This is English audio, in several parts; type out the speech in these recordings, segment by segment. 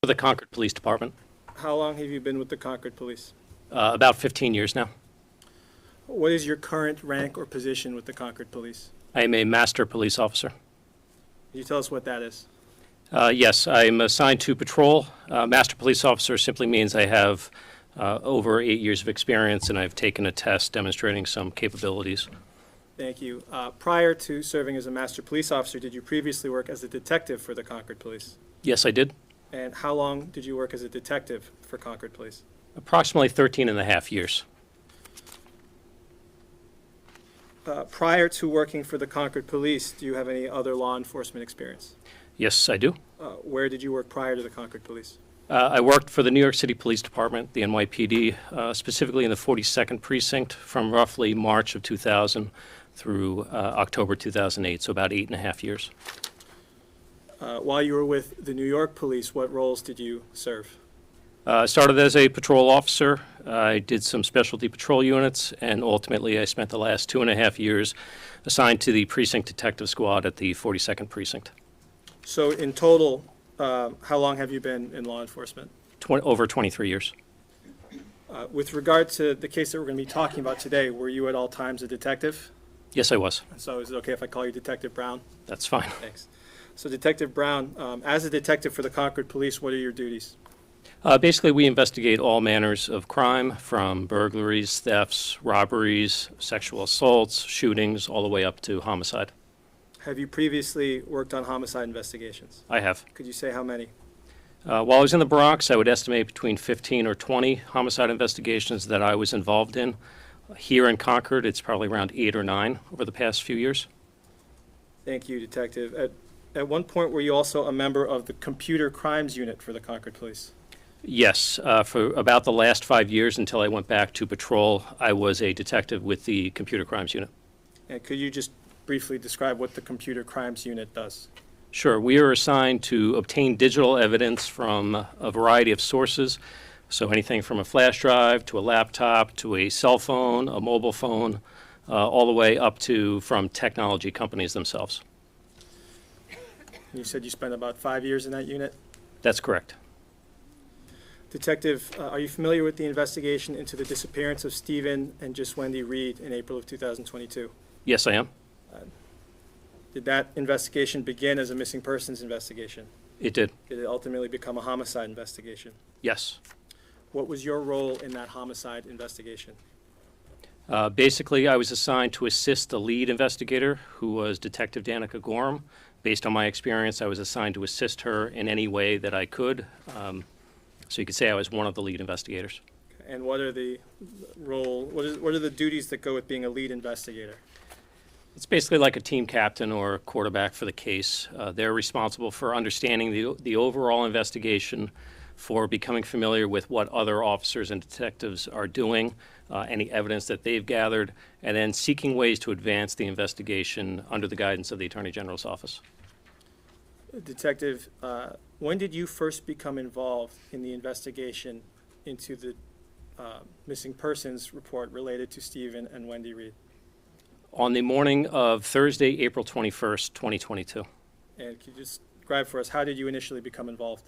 For the Concord Police Department, How long have you been with the Concord Police? about 15 years now. What is your current rank or position with the Concord Police? I am a master police officer. Can you tell us what that is? Yes, I'm assigned to patrol. Master police officer simply means I have over 8 years of experience, and I've taken a test demonstrating some capabilities. Thank you. Prior to serving as a master police officer, did you previously work as a detective for the Concord Police? Yes, I did. And how long did you work as a detective for Concord Police? Approximately 13 and a half years. Prior to working for the Concord Police, do you have any other law enforcement experience? Yes, I do. Where did you work prior to the Concord Police? I worked for the New York City Police Department, the NYPD, specifically in the 42nd Precinct from roughly March of 2000 through October 2008, so about 8.5 years. While you were with the New York Police, what roles did you serve? I started as a patrol officer. I did some specialty patrol units, and ultimately I spent the last 2.5 years assigned to the precinct detective squad at the 42nd Precinct. So in total, how long have you been in law enforcement? Over 23 years. With regard to the case that we're going to be talking about today, were you at all times a detective? Yes, I was. So is it okay if I call you Detective Brown? That's fine. Thanks. So Detective Brown, as a detective for the Concord Police, what are your duties? Basically, we investigate all manners of crime, from burglaries, thefts, robberies, sexual assaults, shootings, all the way up to homicide. Have you previously worked on homicide investigations? I have. Could you say how many? While I was in the Bronx, I would estimate between 15 or 20 homicide investigations that I was involved in. Here in Concord, it's probably around 8 or 9 over the past few years. Thank you, Detective. At one point, were you also a member of the Computer Crimes Unit for the Concord Police? Yes, for about the last 5 years until I went back to patrol, I was a detective with the Computer Crimes Unit. And could you just briefly describe what the Computer Crimes Unit does? Sure. We are assigned to obtain digital evidence from a variety of sources. So anything from a flash drive to a laptop to a cell phone, a mobile phone, all the way up to from technology companies themselves. You said you spent about 5 years in that unit? That's correct. Detective, are you familiar with the investigation into the disappearance of Stephen and just Wendy Reed in April of 2022? Yes, I am. Did that investigation begin as a missing persons investigation? It did. Did it ultimately become a homicide investigation? Yes. What was your role in that homicide investigation? Basically, I was assigned to assist the lead investigator, who was Detective Danica Gorham. Based on my experience, I was assigned to assist her in any way that I could. So you could say I was one of the lead investigators. And what are the what are the duties that go with being a lead investigator? It's basically like a team captain or a quarterback for the case. They're responsible for understanding the overall investigation, for becoming familiar with what other officers and detectives are doing, any evidence that they've gathered, and then seeking ways to advance the investigation under the guidance of the Attorney General's office. Detective, when did you first become involved in the investigation into the missing persons report related to Stephen and Wendy Reed? On the morning of Thursday, April 21st, 2022. And could you just describe for us, how did you initially become involved?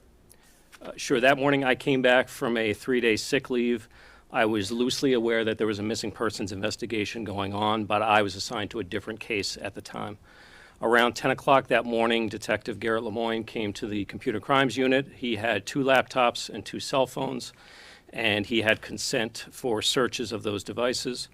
Sure. That morning, I came back from a 3-day sick leave. I was loosely aware that there was a missing persons investigation going on, but I was assigned to a different case at the time. Around 10 o'clock that morning, Detective Garrett Lemoyne came to the Computer Crimes Unit. He had 2 laptops and 2 cell phones, and he had consent for searches of those devices.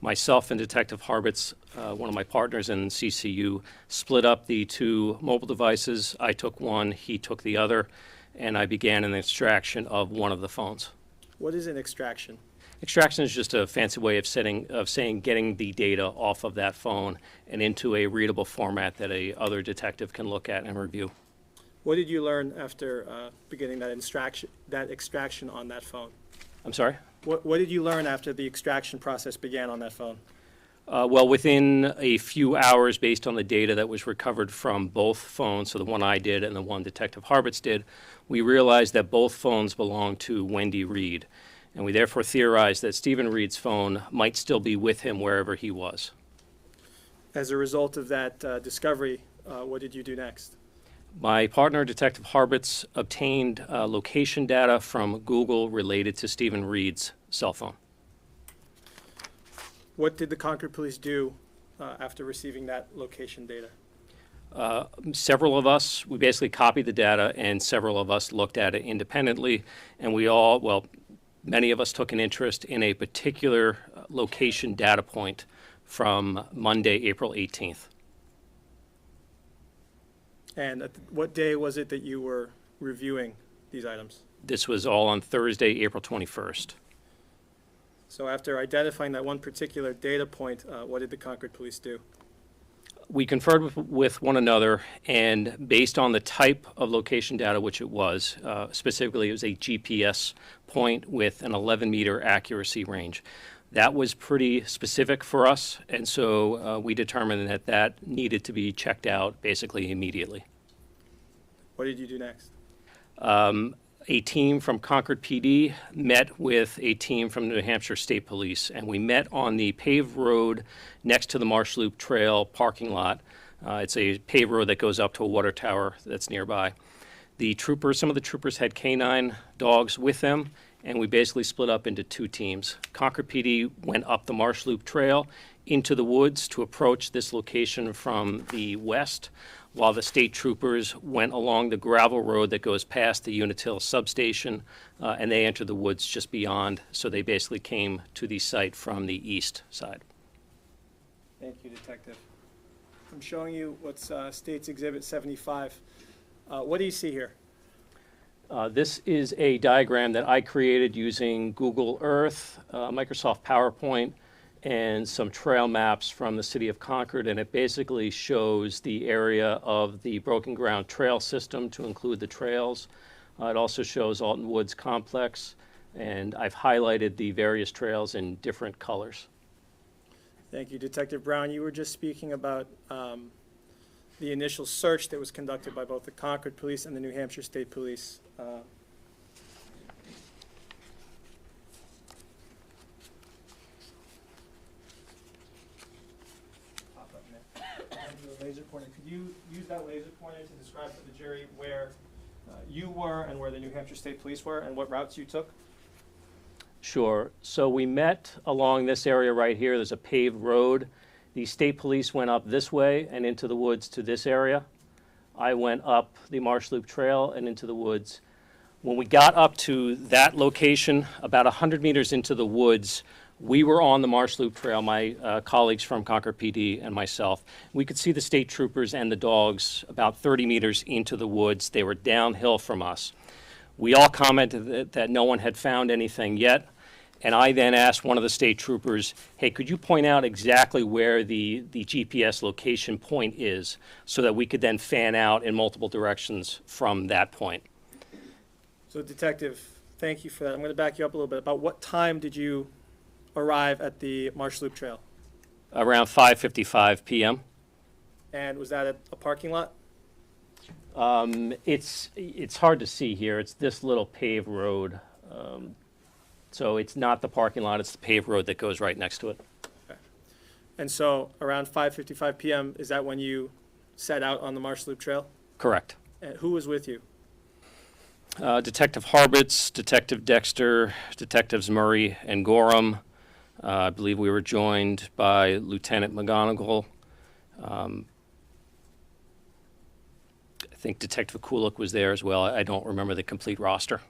Myself and Detective Harbitz, one of my partners in CCU, split up the 2 mobile devices. I took one, he took the other, and I began an extraction of one of the phones. What is an extraction? Extraction is just a fancy way of saying getting the data off of that phone and into a readable format that a other detective can look at and review. What did you learn after beginning that extraction on that phone? I'm sorry? What did you learn after the extraction process began on that phone? Well, within a few hours, based on the data that was recovered from both phones, so the one I did and the one Detective Harbitz did, we realized that both phones belonged to Wendy Reed. And we therefore theorized that Stephen Reed's phone might still be with him wherever he was. As a result of that discovery, what did you do next? My partner, Detective Harbitz, obtained location data from Google related to Stephen Reed's cell phone. What did the Concord Police do after receiving that location data? Several of us, we basically copied the data, and several of us looked at it independently, and many of us took an interest in a particular location data point from Monday, April 18th. And what day was it that you were reviewing these items? This was all on Thursday, April 21st. So after identifying that one particular data point, what did the Concord Police do? We conferred with one another, and based on the type of location data, which it was, specifically it was a GPS point with an 11-meter accuracy range. That was pretty specific for us, and so we determined that that needed to be checked out basically immediately. What did you do next? A team from Concord PD met with a team from New Hampshire State Police, and we met on the paved road next to the Marsh Loop Trail parking lot. It's a paved road that goes up to a water tower that's nearby. Some of the troopers had canine dogs with them, and we basically split up into two teams. Concord PD went up the Marsh Loop Trail into the woods to approach this location from the west, while the state troopers went along the gravel road that goes past the Unitil substation, and they entered the woods just beyond, so they basically came to the site from the east side. Thank you, Detective. I'm showing you what's State's Exhibit 75. What do you see here? This is a diagram that I created using Google Earth, Microsoft PowerPoint, and some trail maps from the city of Concord, and it basically shows the area of the Broken Ground Trail System to include the trails. It also shows Alton Woods Complex, and I've highlighted the various trails in different colors. Thank you, Detective Brown. You were just speaking about the initial search that was conducted by both the Concord Police and the New Hampshire State Police. Laser pointer. Could you use that laser pointer to describe for the jury where you were and where the New Hampshire State Police were and what routes you took? Sure. So we met along this area right here. There's a paved road. The state police went up this way and into the woods to this area. I went up the Marsh Loop Trail and into the woods. When we got up to that location, about 100 meters into the woods, we were on the Marsh Loop Trail, my colleagues from Concord PD and myself. We could see the state troopers and the dogs about 30 meters into the woods. They were downhill from us. We all commented that no one had found anything yet, and I then asked one of the state troopers, hey, could you point out exactly where the GPS location point is so that we could then fan out in multiple directions from that point? So, Detective, thank you for that. I'm going to back you up a little bit. About what time did you arrive at the Marsh Loop Trail? Around 5:55 p.m. And was that at a parking lot? It's hard to see here. It's this little paved road. So it's not the parking lot, it's the paved road that goes right next to it. Okay. And so around 5:55 p.m., is that when you set out on the Marsh Loop Trail? Correct. And who was with you? Detective Harbitz, Detective Dexter, Detectives Murray and Gorham. I believe we were joined by Lieutenant McGonigal. I think Detective Kulik was there as well. I don't remember the complete roster.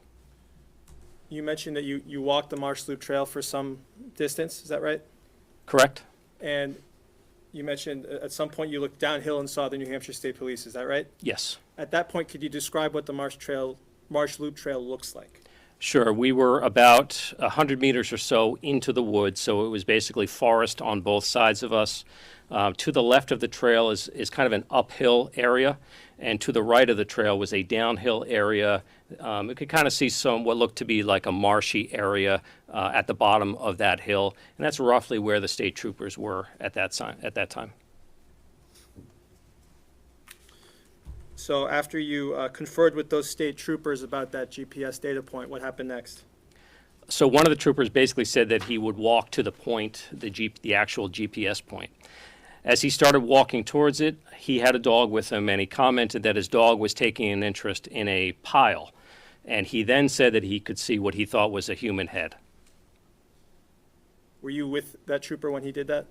You mentioned that you walked the Marsh Loop Trail for some distance, is that right? Correct. And you mentioned at some point you looked downhill and saw the New Hampshire State Police, is that right? Yes. At that point, could you describe what the Marsh Loop Trail looks like? Sure. We were about 100 meters or so into the woods, so it was basically forest on both sides of us. To the left of the trail is kind of an uphill area, and to the right of the trail was a downhill area. You could kind of see what looked to be like a marshy area at the bottom of that hill, and that's roughly where the state troopers were at that time. So after you conferred with those state troopers about that GPS data point, what happened next? So one of the troopers basically said that he would walk to the point, the actual GPS point. As he started walking towards it, he had a dog with him, and he commented that his dog was taking an interest in a pile. And he then said that he could see what he thought was a human head. Were you with that trooper when he did that?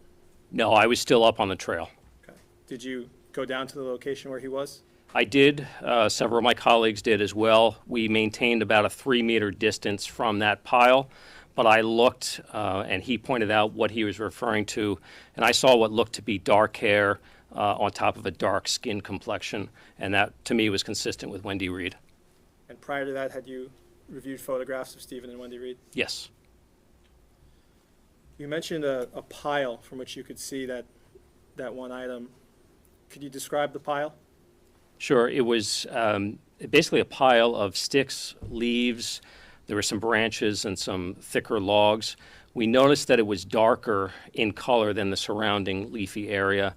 No, I was still up on the trail. Okay. Did you go down to the location where he was? I did. Several of my colleagues did as well. We maintained about a 3-meter distance from that pile, but I looked, and he pointed out what he was referring to, and I saw what looked to be dark hair on top of a dark skin complexion, and that, to me, was consistent with Wendy Reed. And prior to that, had you reviewed photographs of Stephen and Wendy Reed? Yes. You mentioned a pile from which you could see that one item. Could you describe the pile? Sure. It was basically a pile of sticks, leaves. There were some branches and some thicker logs. We noticed that it was darker in color than the surrounding leafy area.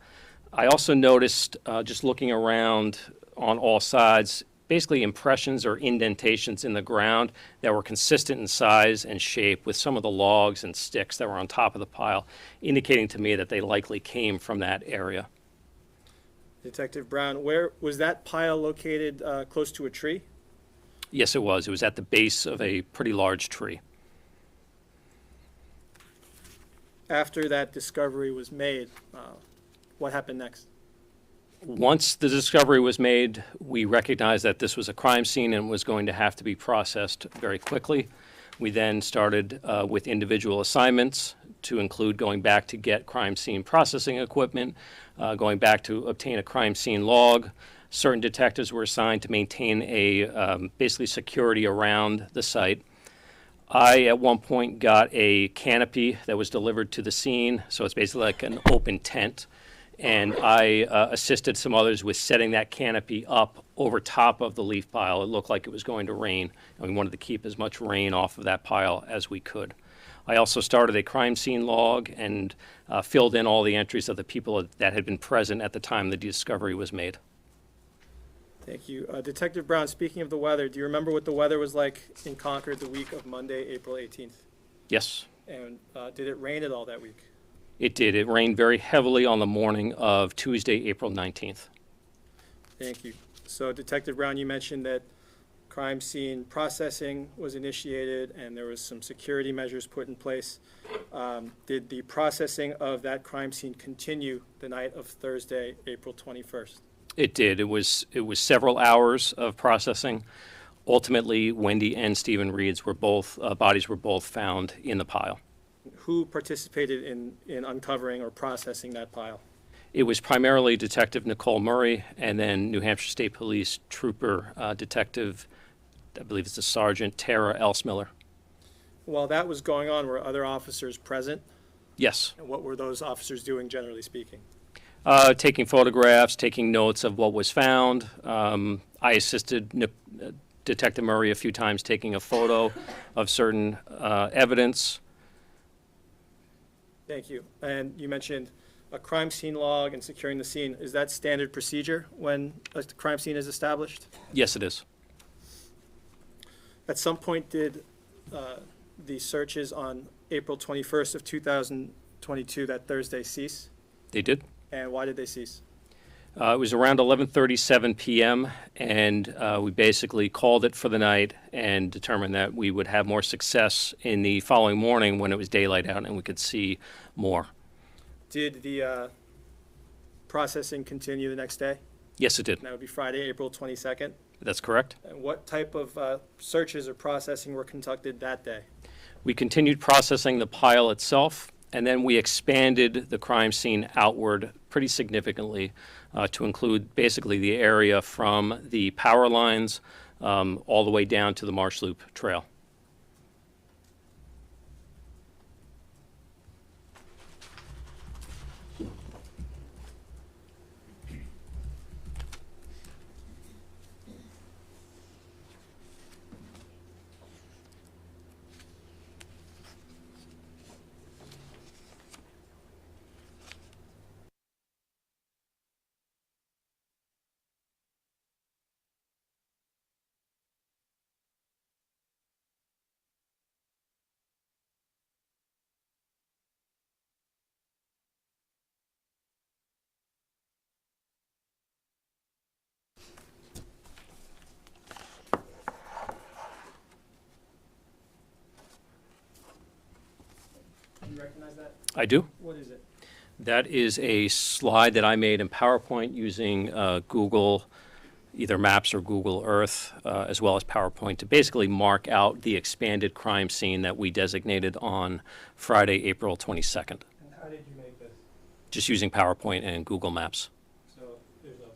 I also noticed, just looking around on all sides, basically impressions or indentations in the ground that were consistent in size and shape with some of the logs and sticks that were on top of the pile, indicating to me that they likely came from that area. Detective Brown, where was that pile located, close to a tree? Yes, it was. It was at the base of a pretty large tree. After that discovery was made, what happened next? Once the discovery was made, we recognized that this was a crime scene and was going to have to be processed very quickly. We then started with individual assignments to include going back to get crime scene processing equipment, going back to obtain a crime scene log. Certain detectives were assigned to maintain a basically security around the site. I, at one point, got a canopy that was delivered to the scene, so it's basically like an open tent. And I assisted some others with setting that canopy up over top of the leaf pile. It looked like it was going to rain, and we wanted to keep as much rain off of that pile as we could. I also started a crime scene log and filled in all the entries of the people that had been present at the time the discovery was made. Thank you. Detective Brown, speaking of the weather, do you remember what the weather was like in Concord the week of Monday, April 18th? Yes, And did it rain at all that week? it did. It rained very heavily on the morning of Tuesday, April 19th. Thank you. So Detective Brown, you mentioned that crime scene processing was initiated and there was some security measures put in place. Did the processing of that crime scene continue the night of Thursday, April 21st? It did. It was several hours of processing. Ultimately, Wendy and Stephen Reed's bodies were both found in the pile. Who participated in uncovering or processing that pile? It was primarily Detective Nicole Murray and then New Hampshire State Police Trooper Detective, I believe it's the Sergeant, Tara Elsmiller. While that was going on, were other officers present? Yes. And what were those officers doing, generally speaking? Taking photographs, taking notes of what was found. I assisted Detective Murray a few times taking a photo of certain evidence. Thank you. And you mentioned a crime scene log and securing the scene. Is that standard procedure when a crime scene is established? Yes, it is. At some point, did the searches on April 21st of 2022, that Thursday, cease? They did. And why did they cease? It was around 11:37 p.m., and we basically called it for the night and determined that we would have more success in the following morning when it was daylight out and we could see more. Did the processing continue the next day? Yes, it did. And that would be Friday, April 22nd. That's correct. And what type of searches or processing were conducted that day? We continued processing the pile itself, and then we expanded the crime scene outward pretty significantly to include basically the area from the power lines all the way down to the Marsh Loop Trail. recognize that? I do. What is it? That is a slide that I made in PowerPoint using Google, either Maps or Google Earth, as well as PowerPoint, to basically mark out the expanded crime scene that we designated on Friday, April 22nd, And how did you make this? just using PowerPoint and Google Maps. So is there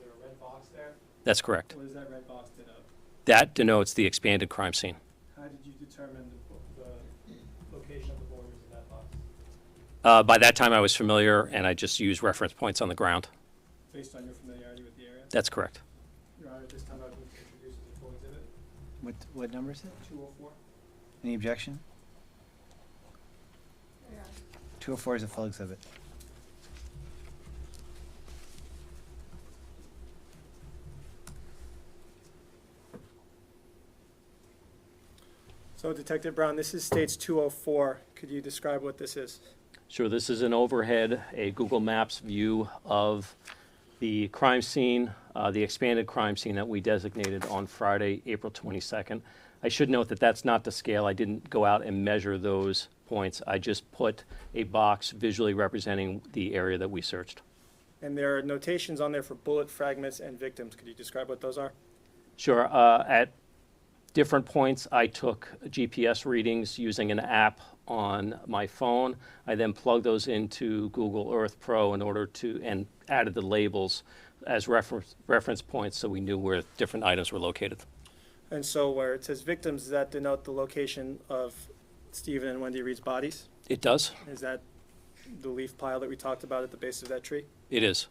a red box there? That's correct. What does that red box denote? That denotes the expanded crime scene. How did you determine the location of the borders of that box? By that time, I was familiar, and I just used reference points on the ground. Based on your familiarity with the area? That's correct. Your Honor, at this time I would introduce the full exhibit, What number is it? 204. Any objection? 204 is a full exhibit. So Detective Brown, this is States 204. Could you describe what this is? Sure, this is an overhead, a Google Maps view of the crime scene, the expanded crime scene that we designated on Friday, April 22nd. I should note that that's not to scale. I didn't go out and measure those points. I just put a box visually representing the area that we searched. And there are notations on there for bullet fragments and victims. Could you describe what those are? Sure, at different points, I took GPS readings using an app on my phone. I then plugged those into Google Earth Pro in order to, and added the labels as reference points so we knew where different items were located. And so where it says victims, does that denote the location of Stephen and Wendy Reed's bodies? It does? Is that the leaf pile that we talked about at the base of that tree? It is.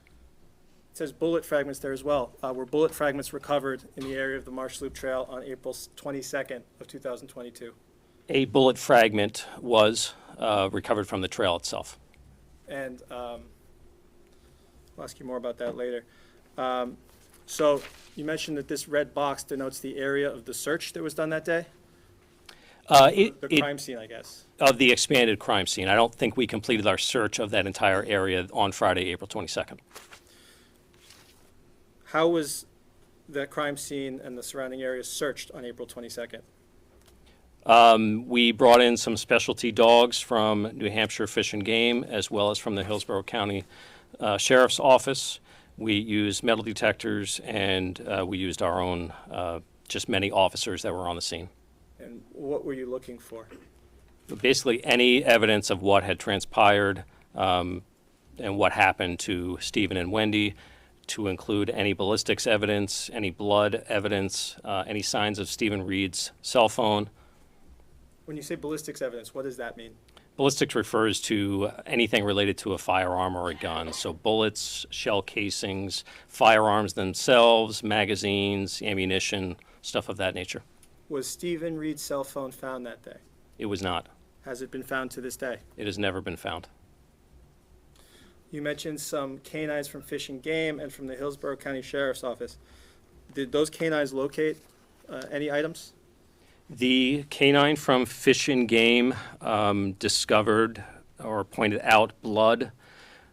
It says bullet fragments there as well. Were bullet fragments recovered in the area of the Marsh Loop Trail on April 22nd of 2022? A bullet fragment was recovered from the trail itself. And I'll ask you more about that later. So you mentioned that this red box denotes the area of the search that was done that day? The crime scene, I guess. Of the expanded crime scene. I don't think we completed our search of that entire area on Friday, April 22nd. How was that crime scene and the surrounding area searched on April 22nd? We brought in some specialty dogs from New Hampshire Fish and Game, as well as from the Hillsborough County Sheriff's Office. We used metal detectors, and we used our own, just many officers that were on the scene. And what were you looking for? Basically, any evidence of what had transpired and what happened to Stephen and Wendy, to include any ballistics evidence, any blood evidence, any signs of Stephen Reed's cell phone. When you say ballistics evidence, what does that mean? Ballistics refers to anything related to a firearm or a gun. So bullets, shell casings, firearms themselves, magazines, ammunition, stuff of that nature. Was Stephen Reed's cell phone found that day? It was not. Has it been found to this day? It has never been found. You mentioned some canines from Fish and Game and from the Hillsborough County Sheriff's Office. Did those canines locate any items? The canine from Fish and Game discovered or pointed out blood,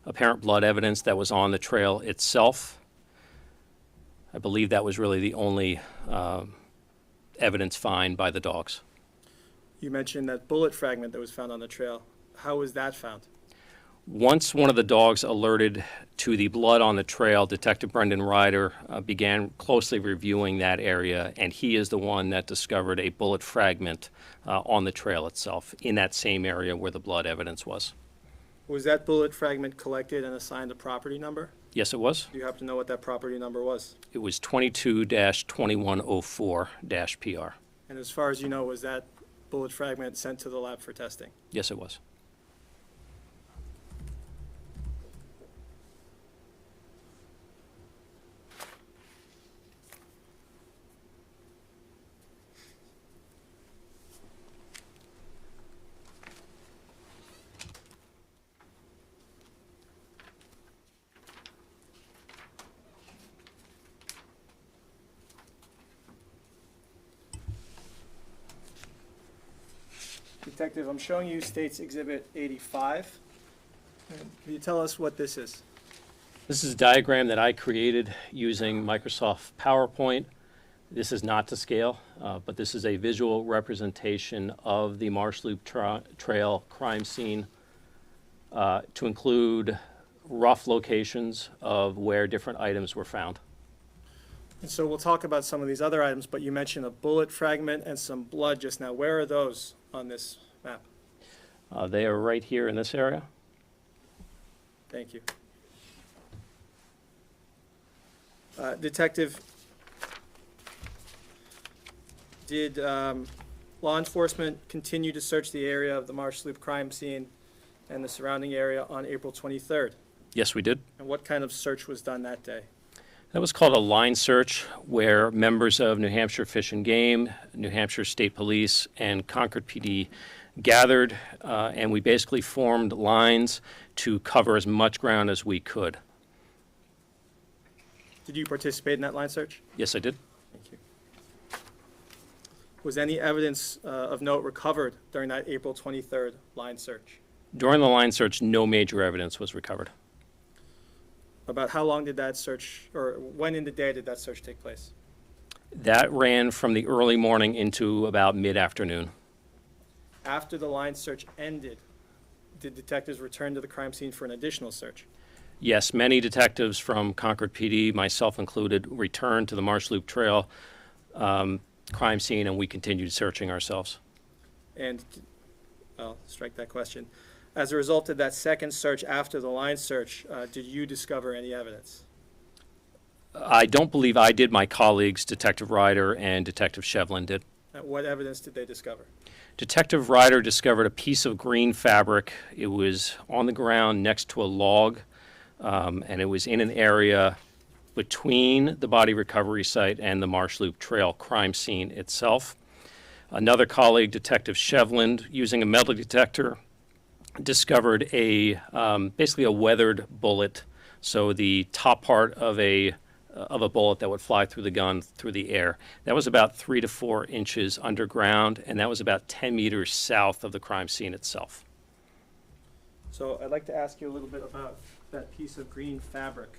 apparent blood evidence that was on the trail itself. I believe that was really the only evidence found by the dogs. You mentioned that bullet fragment that was found on the trail. How was that found? Once one of the dogs alerted to the blood on the trail, Detective Brendan Ryder began closely reviewing that area, and he is the one that discovered a bullet fragment on the trail itself, in that same area where the blood evidence was. Was that bullet fragment collected and assigned a property number? Yes, it was. Do you happen to know what that property number was? It was 22-2104-PR. And as far as you know, was that bullet fragment sent to the lab for testing? Yes, it was. Detective, I'm showing you State's Exhibit 85. Can you tell us what this is? This is a diagram that I created using Microsoft PowerPoint. This is not to scale, but this is a visual representation of the Marsh Loop Trail crime scene to include rough locations of where different items were found. And so we'll talk about some of these other items, but you mentioned a bullet fragment and some blood just now. Where are those on this map? They are right here in this area. Thank you. Detective, did law enforcement continue to search the area of the Marsh Loop crime scene and the surrounding area on April 23rd? Yes, we did. And what kind of search was done that day? That was called a line search, where members of New Hampshire Fish and Game, New Hampshire State Police, and Concord PD gathered, and we basically formed lines to cover as much ground as we could. Did you participate in that line search? Yes, I did. Thank you. Was any evidence of note recovered during that April 23rd line search? During the line search, no major evidence was recovered. About how long did that search, or when in the day did that search take place? That ran from the early morning into about mid-afternoon. After the line search ended, did detectives return to the crime scene for an additional search? Yes, many detectives from Concord PD, myself included, returned to the Marsh Loop Trail crime scene, and we continued searching ourselves. And, I'll strike that question. As a result of that second search after the line search, did you discover any evidence? I don't believe I did. My colleagues, Detective Ryder and Detective Shevlin, did. What evidence did they discover? Detective Ryder discovered a piece of green fabric. It was on the ground next to a log, and it was in an area between the body recovery site and the Marsh Loop Trail crime scene itself. Another colleague, Detective Shevlin, using a metal detector, discovered basically a weathered bullet. So the top part of a bullet that would fly through the gun through the air. That was about 3 to 4 inches underground, and that was about 10 meters south of the crime scene itself. So I'd like to ask you a little bit about that piece of green fabric.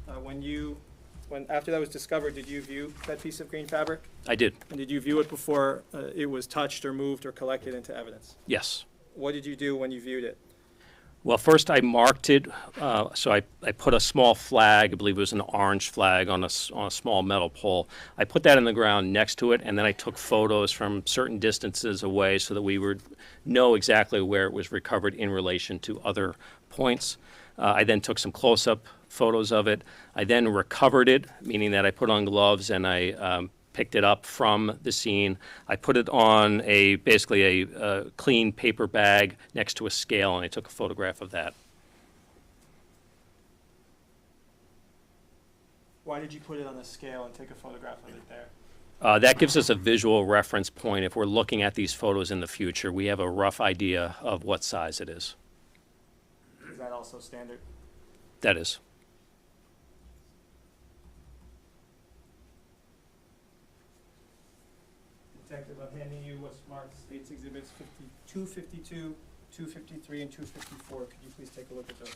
After that was discovered, did you view that piece of green fabric? I did, And did you view it before it was touched or moved or collected into evidence? yes. What did you do when you viewed it? Well, first I marked it, so I put a small flag, I believe it was an orange flag on a small metal pole. I put that in the ground next to it, and then I took photos from certain distances away so that we would know exactly where it was recovered in relation to other points. I then took some close-up photos of it. I then recovered it, meaning that I put on gloves and I picked it up from the scene. I put it on basically a clean paper bag next to a scale, and I took a photograph of that. Why did you put it on a scale and take a photograph of it there? That gives us a visual reference point. If we're looking at these photos in the future, we have a rough idea of what size it is. Is that also standard? That is. Detective, I'm handing you what's marked State's Exhibits 252, 253, and 254. Could you please take a look at those?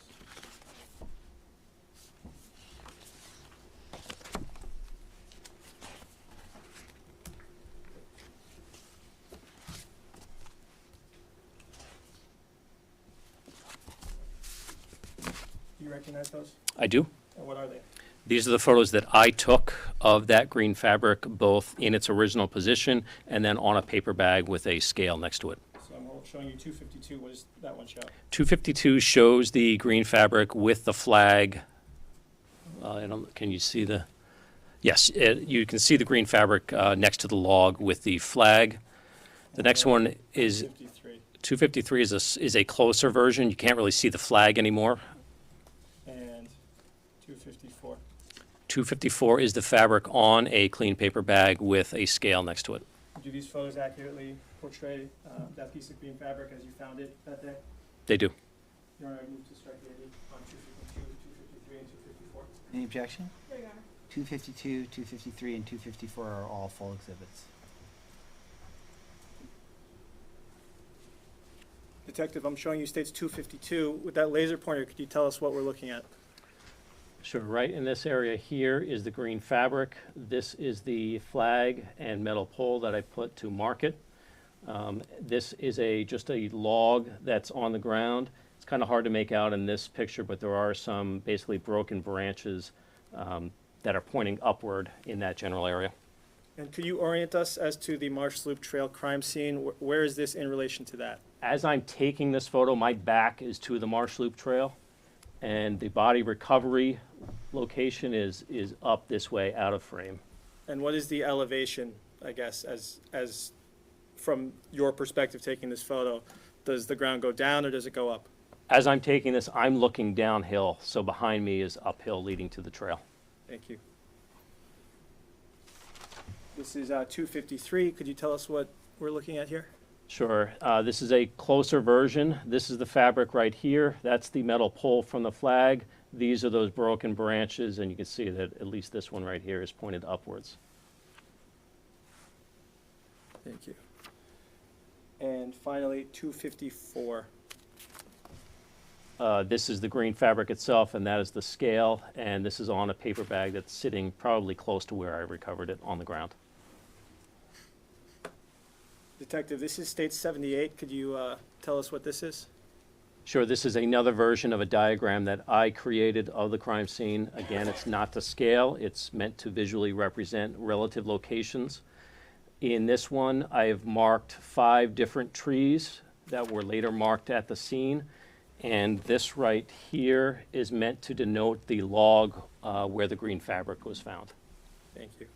Do you recognize those? I do. And what are they? These are the photos that I took of that green fabric, both in its original position and then on a paper bag with a scale next to it. So I'm showing you 252. What does that one show? 252 shows the green fabric with the flag. Can you see the? Yes, you can see the green fabric next to the log with the flag. The next one is 53. 253 is a closer version. You can't really see the flag anymore. And 254. 254 is the fabric on a clean paper bag with a scale next to it. Do these photos accurately portray that piece of green fabric as you found it that day? They do. Your Honor, I move to strike the ID on 252, 253, and 254. Any objection? There you are. 252, 253, and 254 are all full exhibits. Detective, I'm showing you States 252. With that laser pointer, could you tell us what we're looking at? Sure, right in this area here is the green fabric. This is the flag and metal pole that I put to mark it. This is just a log that's on the ground. It's kind of hard to make out in this picture, but there are some basically broken branches that are pointing upward in that general area. And could you orient us as to the Marsh Loop Trail crime scene? Where is this in relation to that? As I'm taking this photo, my back is to the Marsh Loop Trail, and the body recovery location is up this way, out of frame. And what is the elevation, I guess, as from your perspective taking this photo? Does the ground go down or does it go up? As I'm taking this, I'm looking downhill, so behind me is uphill leading to the trail. Thank you. This is 253. Could you tell us what we're looking at here? Sure. This is a closer version. This is the fabric right here. That's the metal pole from the flag. These are those broken branches, and you can see that at least this one right here is pointed upwards. Thank you. And finally, 254. This is the green fabric itself, and that is the scale, and this is on a paper bag that's sitting probably close to where I recovered it on the ground. Detective, this is State 78. Could you tell us what this is? Sure, this is another version of a diagram that I created of the crime scene. Again, it's not to scale. It's meant to visually represent relative locations. In this one, I have marked 5 different trees that were later marked at the scene. And this right here is meant to denote the log where the green fabric was found. Thank you.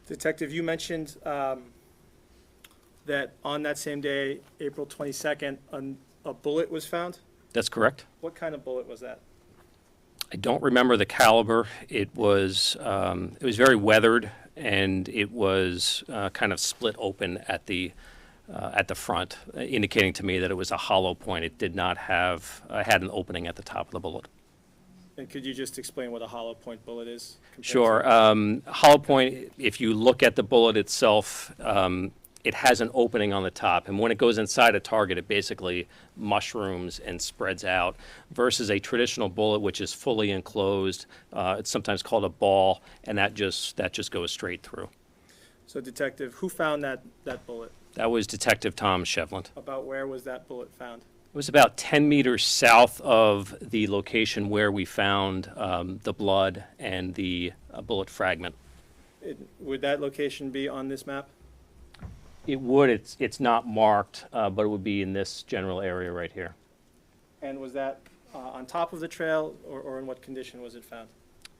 Detective, you mentioned that on that same day, April 22nd, a bullet was found. That's correct. What kind of bullet was that? I don't remember the caliber. It was very weathered, and it was kind of split open at the front, indicating to me that it was a hollow point. It did not have had an opening at the top of the bullet. And could you just explain what a hollow point bullet is? compared Sure. to- Hollow point, if you look at the bullet itself, it has an opening on the top. And when it goes inside a target, it basically mushrooms and spreads out, versus a traditional bullet, which is fully enclosed. It's sometimes called a ball, and that just goes straight through. So Detective, who found that bullet? That was Detective Tom Shevland. About where was that bullet found? It was about 10 meters south of the location where we found the blood and the bullet fragment. Would that location be on this map? It would. It's not marked, but it would be in this general area right here. And was that on top of the trail, or in what condition was it found?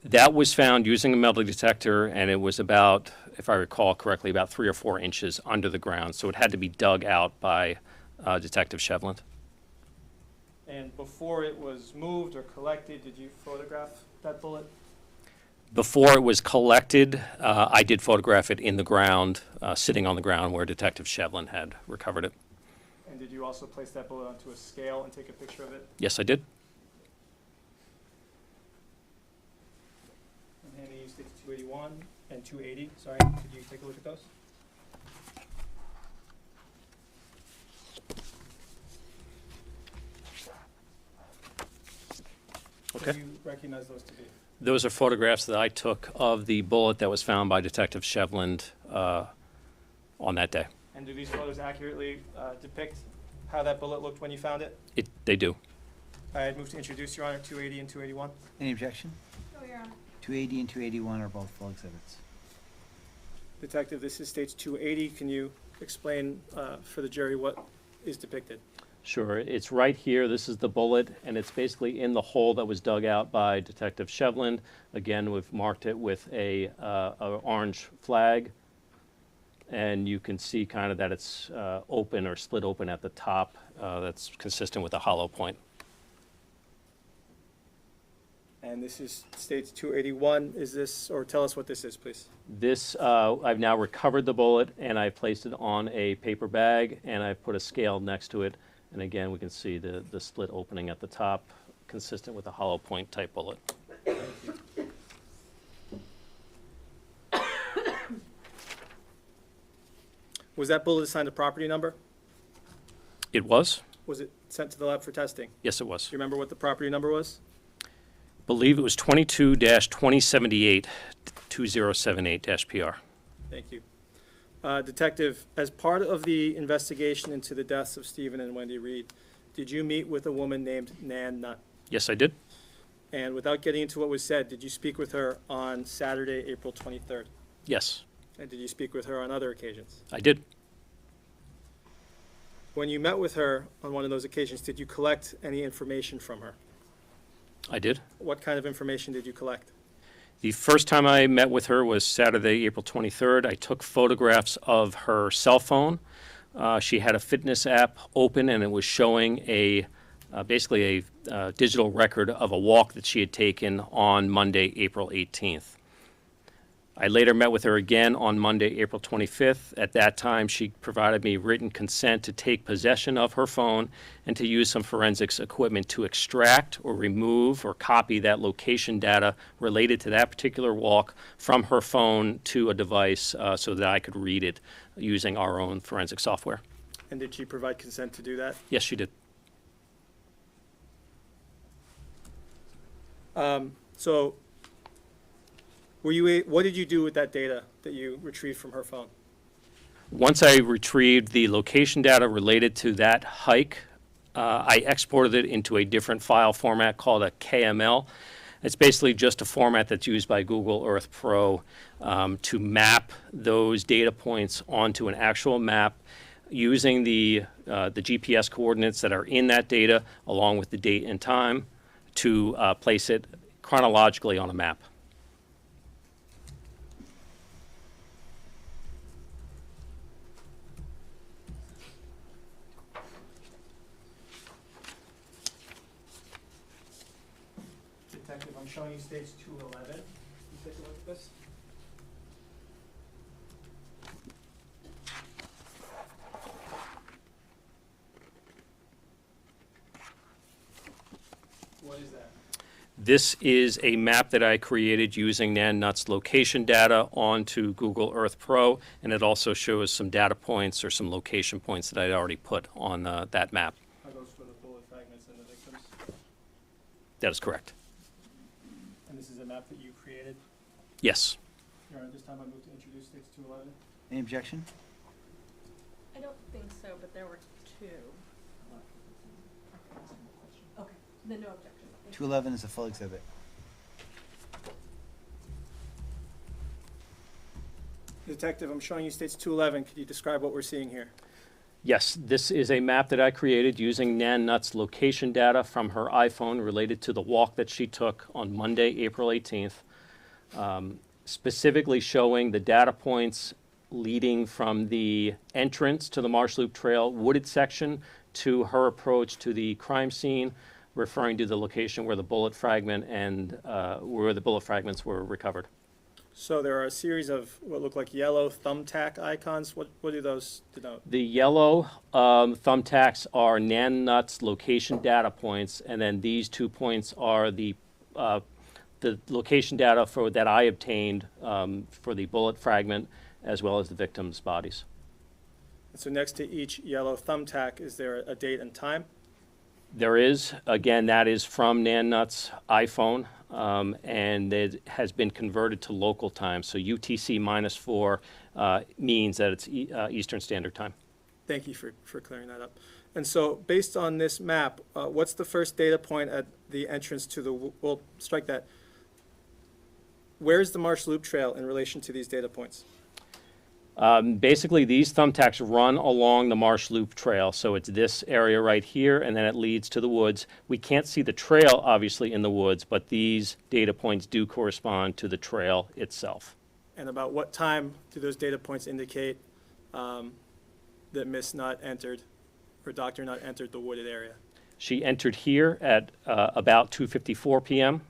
That was found using a metal detector, and it was about, if I recall correctly, about 3 or 4 inches under the ground. So it had to be dug out by Detective Shevland. And before it was moved or collected, did you photograph that bullet? Before it was collected, I did photograph it in the ground, sitting on the ground where Detective Shevland had recovered it. And did you also place that bullet onto a scale and take a picture of it? Yes, I did. I'm handing you sticks 281 and 280. Sorry, could you take a look at those? Okay. What do you recognize those to be? Those are photographs that I took of the bullet that was found by Detective Shevland on that day. And do these photos accurately depict how that bullet looked when you found it? They do. I'd move to introduce, Your Honor, 280 and 281. Any objection? No, Your Honor. 280 and 281 are both full exhibits. Detective, this is State's 280. Can you explain for the jury what is depicted? Sure. It's right here. This is the bullet, and it's basically in the hole that was dug out by Detective Shevland. Again, we've marked it with a orange flag, and you can see kind of that it's open or split open at the top. That's consistent with a hollow point. And this is State's 281. Is this, or tell us what this is, please? This, I've now recovered the bullet, and I placed it on a paper bag, and I put a scale next to it. And again, we can see the split opening at the top, consistent with a hollow point type bullet. Was that bullet assigned a property number? It was? Was it sent to the lab for testing? Yes, it was. Do you remember what the property number was? Believe it was 22-2078, 2078-PR. Thank you. Detective, as part of the investigation into the deaths of Stephen and Wendy Reed, did you meet with a woman named Nan Nutt? Yes, I did. And without getting into what was said, did you speak with her on Saturday, April 23rd? Yes, And did you speak with her on other occasions? I did. When you met with her on one of those occasions, did you collect any information from her? I did. What kind of information did you collect? The first time I met with her was Saturday, April 23rd. I took photographs of her cell phone. She had a fitness app open, and it was showing basically a digital record of a walk that she had taken on Monday, April 18th. I later met with her again on Monday, April 25th. At that time, she provided me written consent to take possession of her phone and to use some forensics equipment to extract or remove or copy that location data related to that particular walk from her phone to a device so that I could read it using our own forensic software. And did she provide consent to do that? Yes, she did. So, what did you do with that data that you retrieved from her phone? Once I retrieved the location data related to that hike, I exported it into a different file format called a KML. It's basically just a format that's used by Google Earth Pro to map those data points onto an actual map using the GPS coordinates that are in that data along with the date and time to place it chronologically on a map. Detective, I'm showing you stage 211. Can you take a look at this? What is that? This is a map that I created using Nan Nutt's location data onto Google Earth Pro, and it also shows some data points or some location points that I'd already put on that map. Are those for the bullet fragments and the victims? That is correct. And this is a map that you created? Yes. Your Honor, this time I move to introduce stage 211. Any objection? I don't think so, but there were two. Okay, then no objection. Thank you. 211 is a full exhibit. Detective, I'm showing you stage 211. Could you describe what we're seeing here? Yes, this is a map that I created using Nan Nutt's location data from her iPhone related to the walk that she took on Monday, April 18th, specifically showing the data points leading from the entrance to the Marsh Loop Trail wooded section to her approach to the crime scene, referring to the location where the bullet fragment and where the bullet fragments were recovered. So there are a series of what look like yellow thumbtack icons. What do those denote? The yellow thumbtacks are Nan Nutt's location data points, and then these 2 points are the location data that I obtained for the bullet fragment as well as the victims' bodies. So next to each yellow thumbtack, is there a date and time? There is, again, that is from Nan Nutt's iPhone, and it has been converted to local time. So UTC -4 means that it's Eastern Standard Time. Thank you for clearing that up. And so based on this map, what's the first data point at the entrance to the, well, strike that. Where's the Marsh Loop Trail in relation to these data points? Basically, these thumbtacks run along the Marsh Loop Trail, so it's this area right here, and then it leads to the woods. We can't see the trail, obviously, in the woods, but these data points do correspond to the trail itself. And about what time do those data points indicate that Miss Nutt entered, or Dr. Nutt entered the wooded area? She entered here at about 2:54 p.m.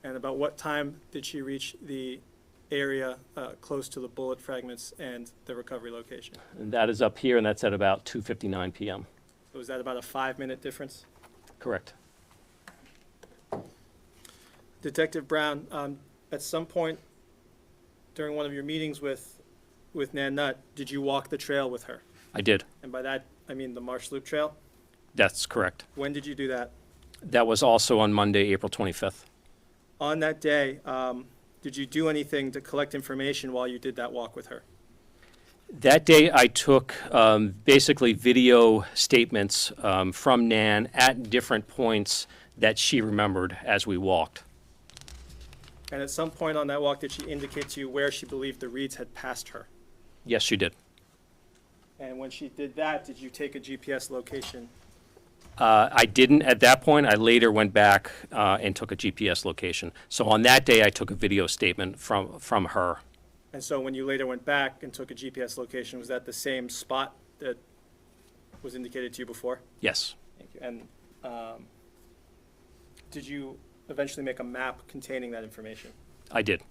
And about what time did she reach the area close to the bullet fragments and the recovery location? And that is up here, and that's at about 2:59 p.m. So is that about a 5-minute difference? Correct. Detective Brown, at some point during one of your meetings with Nan Nutt, did you walk the trail with her? I did. And by that the Marsh Loop Trail? That's correct. When did you do that? That was also on Monday, April 25th. On that day, did you do anything to collect information while you did that walk with her? That day, I took basically video statements from Nan at different points that she remembered as we walked. And at some point on that walk, did she indicate to you where she believed the reeds had passed her? Yes, she did. And when she did that, did you take a GPS location? I didn't at that point. I later went back and took a GPS location. So on that day, I took a video statement from her. And so when you later went back and took a GPS location, was that the same spot that was indicated to you before? Yes. Thank you. And did you eventually make a map containing that information? I did.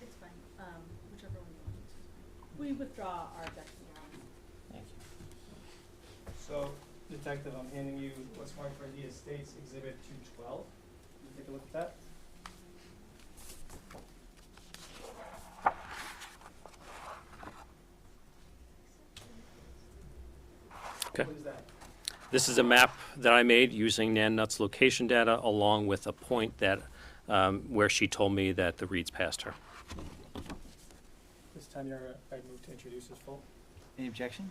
It's fine, whichever one you want. We withdraw our objection, Your Honor. Thank you. So, Detective, I'm handing you what's marked for the Estates Exhibit 212. Can you take a look at that? Okay. What is that? This is a map that I made using Nan Nutt's location data along with a point that where she told me that the reeds passed her. This time, I move to introduce as full. Any objection?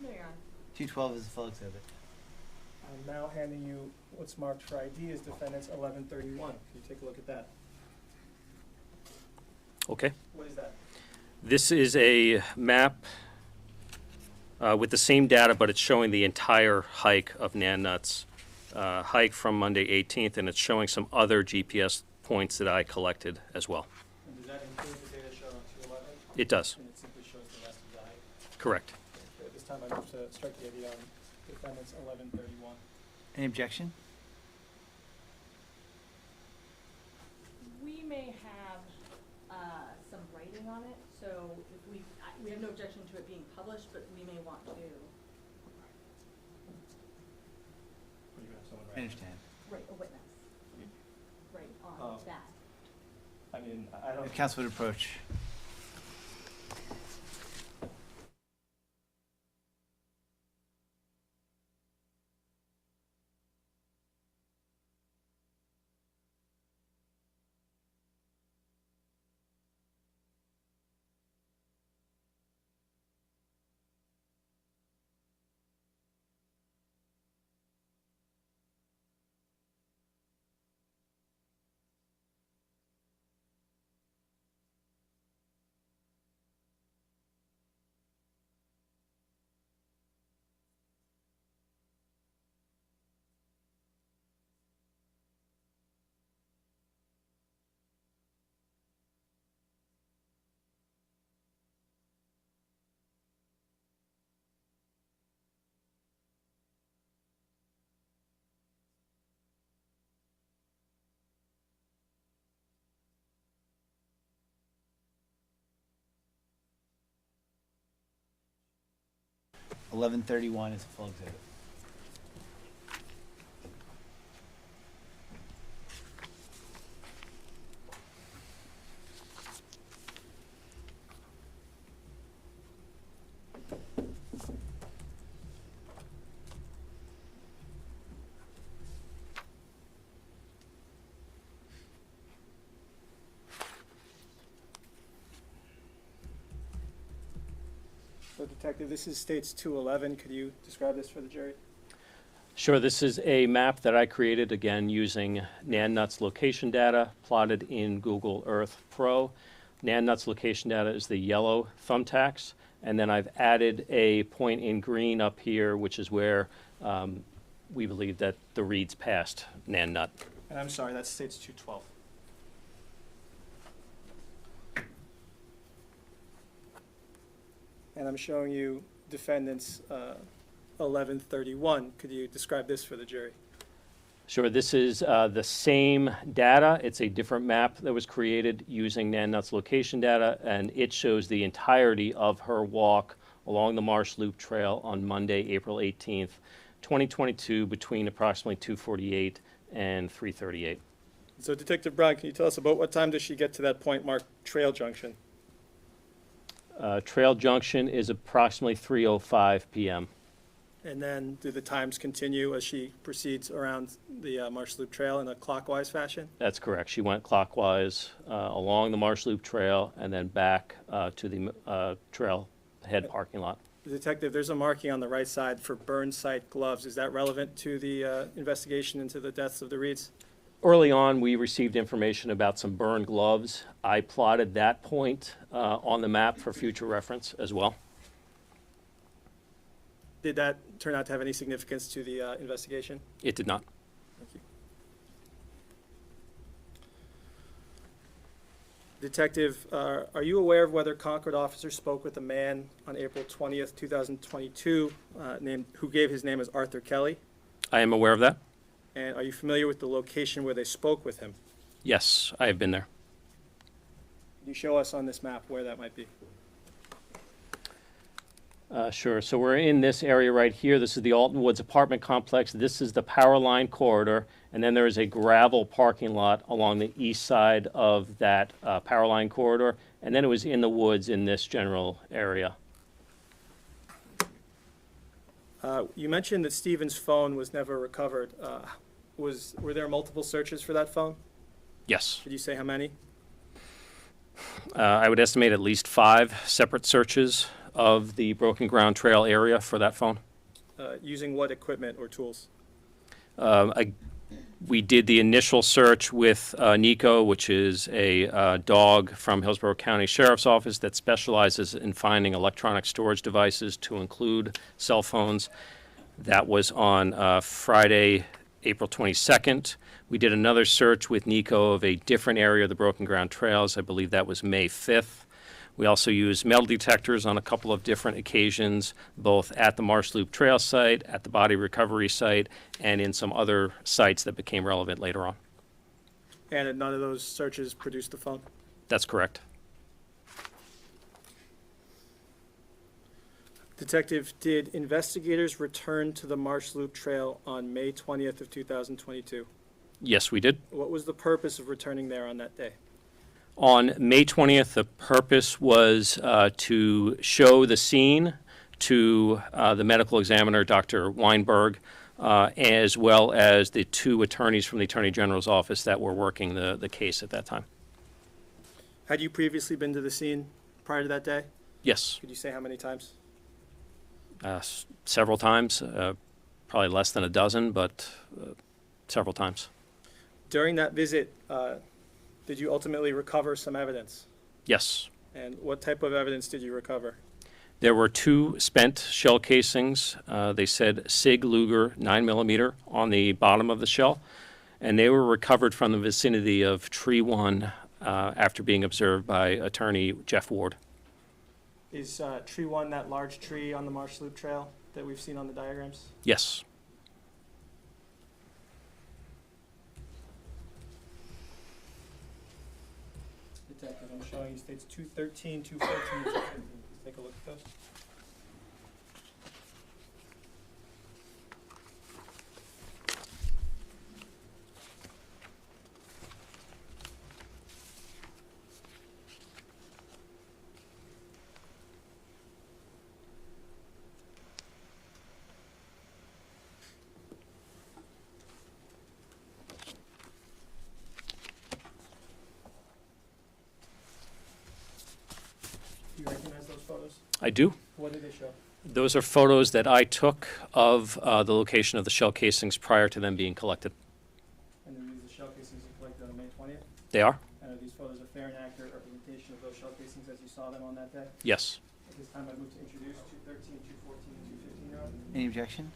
No, Your Honor. 212 is a full exhibit. I'm now handing you what's marked for ID as Defendant's 1131. Can you take a look at that? Okay. What is that? This is a map with the same data, but it's showing the entire hike of Nan Nutt's hike from Monday 18th, and it's showing some other GPS points that I collected as well. And does that include the data shown on 211? It does, And it simply shows the rest of the hike? correct. Okay, at this time, I move to strike the AD on defendants 1131. Any objection? We may have, some writing on it, so if we have no objection to it being published, but we may want to Or you have someone I write? understand. write a witness, right, Oh. on that. I mean, I don't. The council would approach. (1131) is a full exhibit. So Detective, this is States 211. Could you describe this for the jury? Sure, this is a map that I created, again, using NanNut's location data plotted in Google Earth Pro. NanNut's location data is the yellow thumbtacks, and then I've added a point in green up here, which is where we believe that the reads passed NanNut. And I'm sorry, that's States 212. And I'm showing you defendants 1131. Could you describe this for the jury? Sure, this is the same data. It's a different map that was created using NanNut's location data, and it shows the entirety of her walk along the Marsh Loop Trail on Monday, April 18th, 2022, between approximately 2:48 and 3:38. So Detective Brown, can you tell us about what time does she get to that point marked Trail Junction? Trail Junction is approximately 3:05 p.m. And then do the times continue as she proceeds around the Marsh Loop Trail in a clockwise fashion? That's correct. She went clockwise along the Marsh Loop Trail and then back to the trail head parking lot. Detective, there's a marking on the right side for burn site gloves. Is that relevant to the investigation into the deaths of the Reeds? Early on, we received information about some burned gloves. I plotted that point on the map for future reference as well. Did that turn out to have any significance to the investigation? It did not. Thank you. Detective, are you aware of whether Concord officers spoke with a man on April 20th, 2022, who gave his name as Arthur Kelly? I am aware of that. And are you familiar with the location where they spoke with him? Yes, I have been there. Can you show us on this map where that might be? Sure. So we're in this area right here. This is the Alton Woods apartment complex. This is the power line corridor. And then there is a gravel parking lot along the east side of that power line corridor. And then it was in the woods in this general area. You mentioned that Stephen's phone was never recovered. Were there multiple searches for that phone? Yes. Could you say how many? I would estimate at least 5 separate searches of the Broken Ground Trail area for that phone. Using what equipment or tools? We did the initial search with Nico, which is a dog from Hillsborough County Sheriff's Office that specializes in finding electronic storage devices to include cell phones. That was on Friday, April 22nd. We did another search with NECO of a different area of the Broken Ground Trails. I believe that was May 5th. We also used metal detectors on a couple of different occasions, both at the Marsh Loop Trail site, at the body recovery site, and in some other sites that became relevant later on. And none of those searches produced the phone? That's correct. Detective, did investigators return to the Marsh Loop Trail on May 20th of 2022? Yes, we did. What was the purpose of returning there on that day? On May 20th, the purpose was to show the scene to the medical examiner, Dr. Weinberg, as well as the two attorneys from the Attorney General's office that were working the case at that time. Had you previously been to the scene prior to that day? Yes, Could you say how many times? several times, probably less than a dozen, but several times. During that visit, did you ultimately recover some evidence? Yes. And what type of evidence did you recover? There were two spent shell casings. They said Sig Luger 9mm on the bottom of the shell, and they were recovered from the vicinity of Tree 1 after being observed by attorney Jeff Ward. Is Tree 1 that large tree on the Marsh Loop Trail that we've seen on the diagrams? Yes. Detective, I'm showing you states 213, 214, 215. Please take a look at those. Do you recognize those photos? I do. What do they show? Those are photos that I took of the location of the shell casings prior to them being collected. And then these are shell casings you collected on May 20th? They are? And are these photos a fair and accurate representation of those shell casings as you saw them on that day? Yes. At this time, I move to introduce 213, 214, and 215, Your Honor. Any objection?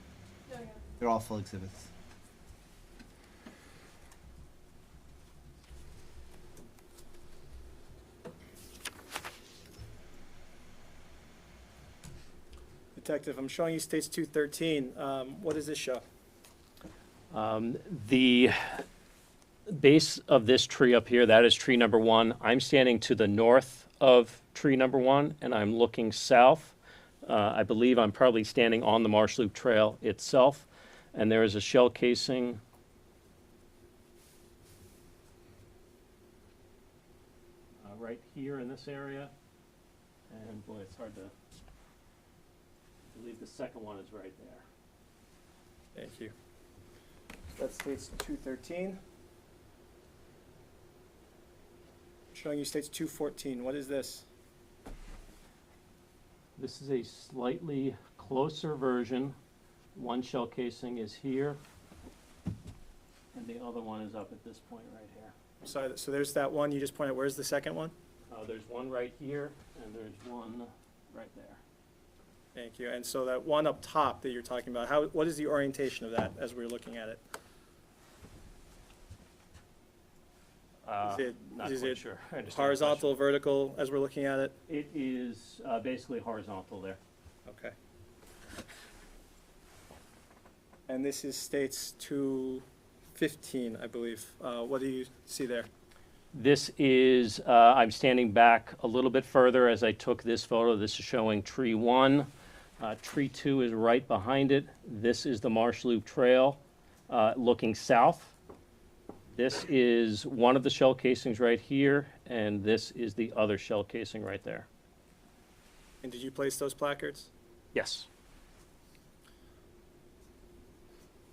No, no. They're all full exhibits. Detective, I'm showing you states 213. What does this show? The base of this tree up here, that is tree number 1. I'm standing to the north of tree number 1, and I'm looking south. I believe I'm probably standing on the Marsh Loop Trail itself, and there is a shell casing right here in this area. And boy, it's hard to, I believe the second one is right there. Thank you. That states 213. Showing you states 214. What is this? This is a slightly closer version. One shell casing is here, and the other one is up at this point right here. So there's that one you just pointed. Where's the second one? There's one right here, and there's one right there. Thank you. And so that one up top that you're talking about, what is the orientation of that as we're looking at it? Not is quite it sure. I understand the horizontal, vertical as we're looking at it? question. It is basically horizontal there. Okay. And this is states 215, I believe. What do you see there? This is, I'm standing back a little bit further as I took this photo. This is showing tree 1. Tree 2 is right behind it. This is the Marsh Loop Trail looking south. This is one of the shell casings right here, and this is the other shell casing right there. And did you place those placards? Yes.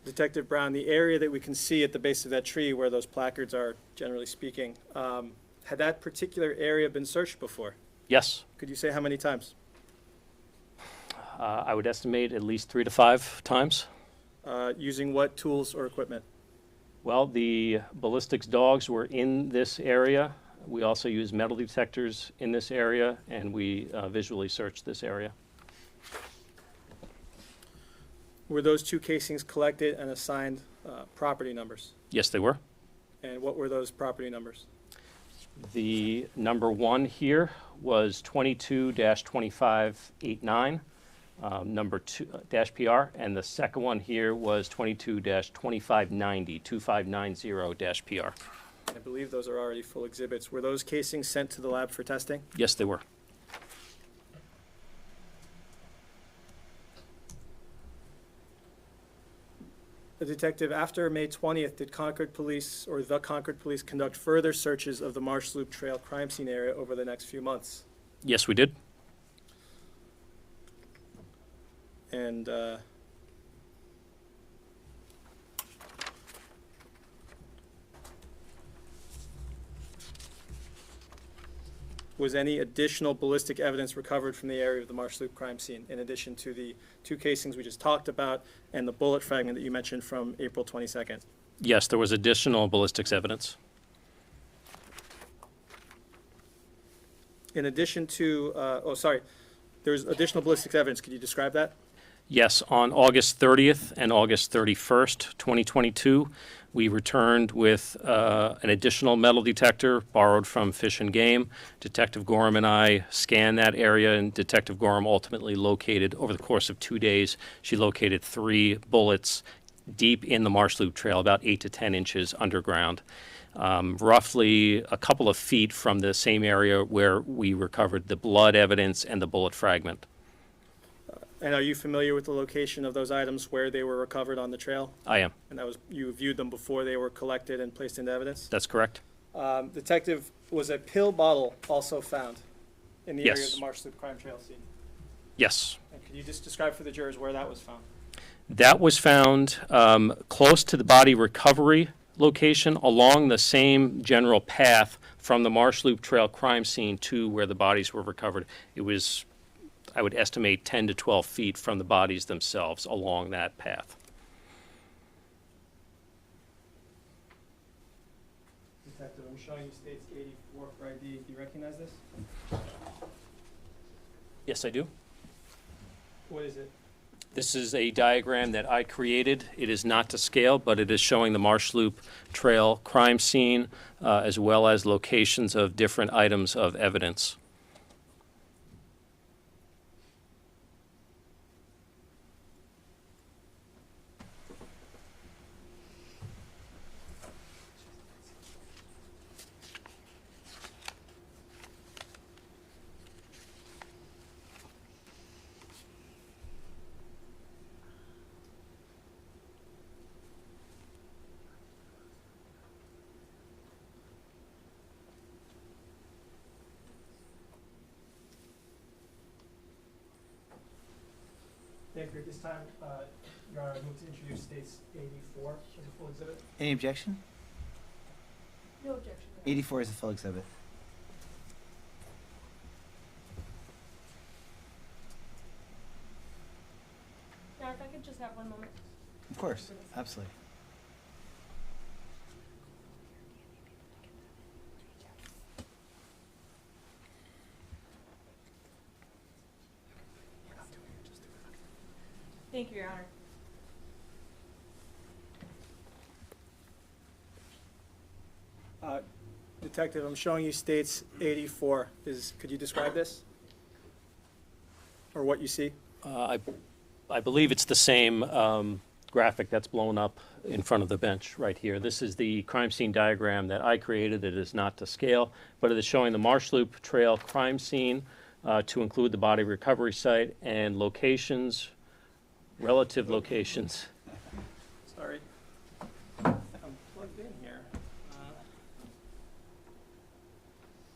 Detective Brown, the area that we can see at the base of that tree where those placards are, generally speaking, had that particular area been searched before? Yes. Could you say how many times? I would estimate at least 3 to 5 times. Using what tools or equipment? Well, the ballistics dogs were in this area. We also use metal detectors in this area, and we visually searched this area. Were those two casings collected and assigned property numbers? Yes, they were. And what were those property numbers? The number one here was 22-2589, number two, dash PR, and the second one here was 22-2590, 2590 dash PR. I believe those are already full exhibits. Were those casings sent to the lab for testing? Yes, they were. The detective, after May 20th, did Concord Police or the Concord Police conduct further searches of the Marsh Loop Trail crime scene area over the next few months? Yes, we did. And was any additional ballistic evidence recovered from the area of the Marsh Loop crime scene, in addition to the two casings we just talked about and the bullet fragment that you mentioned from April 22nd? Yes, there was additional ballistics evidence. In addition to, there's additional ballistics evidence. Could you describe that? Yes, on August 30th and August 31st, 2022, we returned with an additional metal detector borrowed from Fish and Game. Detective Gorham and I scanned that area, and Detective Gorham ultimately located, over the course of 2 days, she located 3 bullets deep in the Marsh Loop Trail, about 8 to 10 inches underground, roughly a couple of feet from the same area where we recovered the blood evidence and the bullet fragment. And are you familiar with the location of those items where they were recovered on the trail? I am. And that was, you viewed them before they were collected and placed into evidence? That's correct. Detective, was a pill bottle also found in the area of Yes. the Marsh Loop crime trail scene? Yes. And could you just describe for the jurors where that was found? That was found close to the body recovery location, along the same general path from the Marsh Loop Trail crime scene to where the bodies were recovered. It was, I would estimate, 10 to 12 feet from the bodies themselves along that path. Detective, I'm showing you states 84 for ID. Do you recognize this? Yes, I do. What is it? This is a diagram that I created. It is not to scale, but it is showing the Marsh Loop Trail crime scene, as well as locations of different items of evidence. Thank you. At this time, Your Honor, I move to introduce states 84 as a full exhibit. Any objection? No objection. Your Honor. 84 is a full exhibit. Now, if I could just have one moment. Of course, absolutely. Thank you, Your Honor. Detective, I'm showing you states 84. Could you describe this? Or what you see? I believe it's the same graphic that's blown up in front of the bench right here. This is the crime scene diagram that I created. It is not to scale, but it is showing the Marsh Loop Trail crime scene to include the body recovery site and locations, relative locations. Sorry. I'm plugged in here.